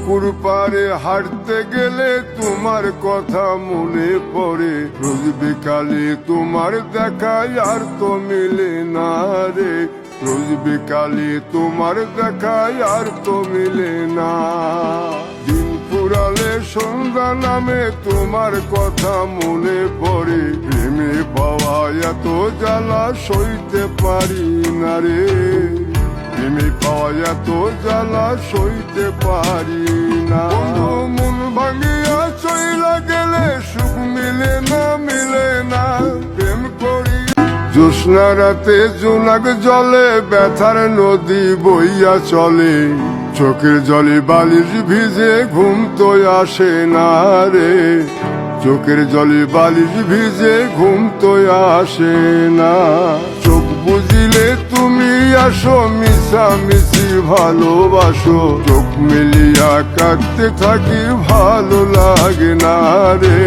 পুকুর পাড়ে হাঁটতে গেলে তোমার কথা মনে পড়ে, রোজ বিকালে তোমার দেখা আর তো মিলে না রে, রোজ বিকালে তোমার দেখা আর তো মিলে না। দিন ফুরালে সন্ধ্যা নামে তোমার কথা মনে পড়ে, প্রেমে পাওয়া এত জ্বালা সইতে পারি না রে, প্রেমে পাওয়া এত জ্বালা সইতে পারি না। মন ভাঙিয়া চইলা গেলে সুখ মিলে না, মিলে না প্রেম করি। জ্যোৎস্না রাতে জোনাক জলে ব্যথার নদী বইয়া চলে, চোখের জলে বালিশ ভিজে ঘুম তো আসে না রে, চোখের জলে বালিশ ভিজে ঘুম তো আসে না। চোখ বুঝিলে তুমি আসো, মিশামিশি ভালোবাসো, চোখ মিলিয়া কাঁদতে থাকি ভালো লাগে না রে,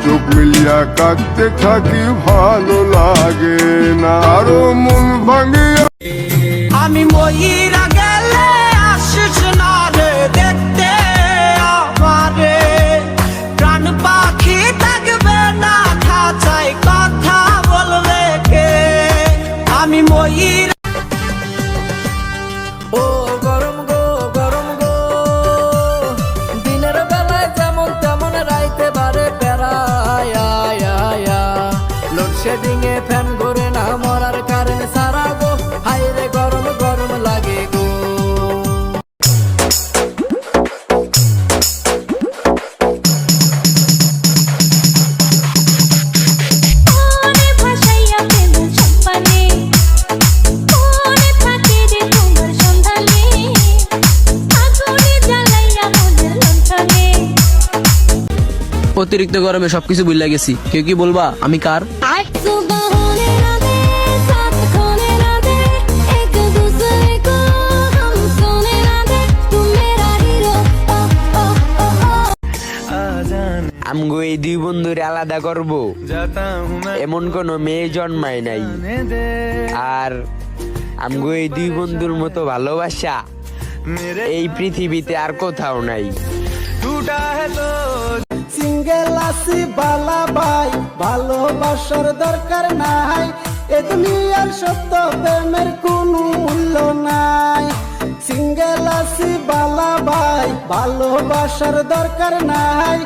চোখ মিলিয়া কাঁদতে থাকি ভালো লাগে না। আরো মন ভাঙিয়া আমি ময়ূরা গেলে আসিস না রে দেখতে আমারে, প্রাণ পাখি থাকবে না খাঁচায় কথা বলবে কে। আমি ময়ূর ও গরম গো গরম গো, দিনের বেলায় যেমন তেমন রাইতে বারে বেড়ায়, লোডশেডিং এ ফ্যান ঘুরে না, মরার কারেন্ট সারা গো, হাইরে গরম গরম লাগে গো। অতিরিক্ত গরমে সবকিছু ভুলে গেছি, কেউ কি বলবা আমি কার? আমগো এই দুই বন্ধুরে আলাদা করব এমন কোন মেয়ে জন্মায় নাই, আর আমগো এই দুই বন্ধুর মতো ভালোবাসা এই পৃথিবীতে আর কোথাও নাই। সিঙ্গেল আসি বালা ভাই, ভালোবাসার দরকার নাই, এ দুনিয়ার সত্য প্রেমের কোনো মূল্য নাই। সিঙ্গেল আসি বালা ভাই, ভালোবাসার দরকার নাই,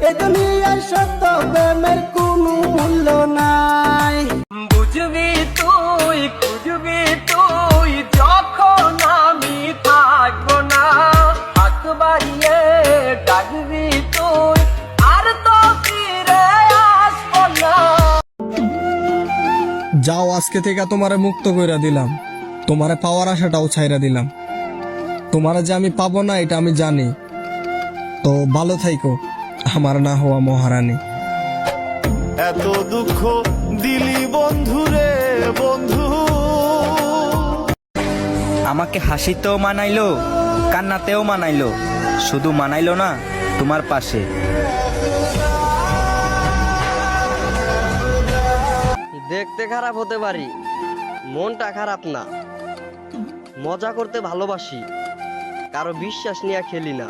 এ দুনিয়ার সত্য প্রেমের কোনো মূল্য নাই। বুঝবি তুই খুঁজবি তুই যখন আমি থাকবো না, হাত বাড়িয়ে ডাকবি তুই আর তো ফিরে আসবো না। যাও, আজকে থেকে তোমারে মুক্ত কইরা দিলাম, তোমারে পাওয়ার আশাটাও ছাইরা দিলাম, তোমারে যে আমি পাবো না এটা আমি জানি, তো ভালো থাইকো আমার না হওয়া মহারানী। এত দুঃখ দিলি বন্ধু রে বন্ধু, আমাকে হাসিতেও মানাইলো, কান্নাতেও মানাইলো, শুধু মানাইলো না তোমার পাশে। দেখতে খারাপ হতে পারি, মনটা খারাপ না, মজা করতে ভালোবাসি, কারো বিশ্বাস নিয়ে খেলি না।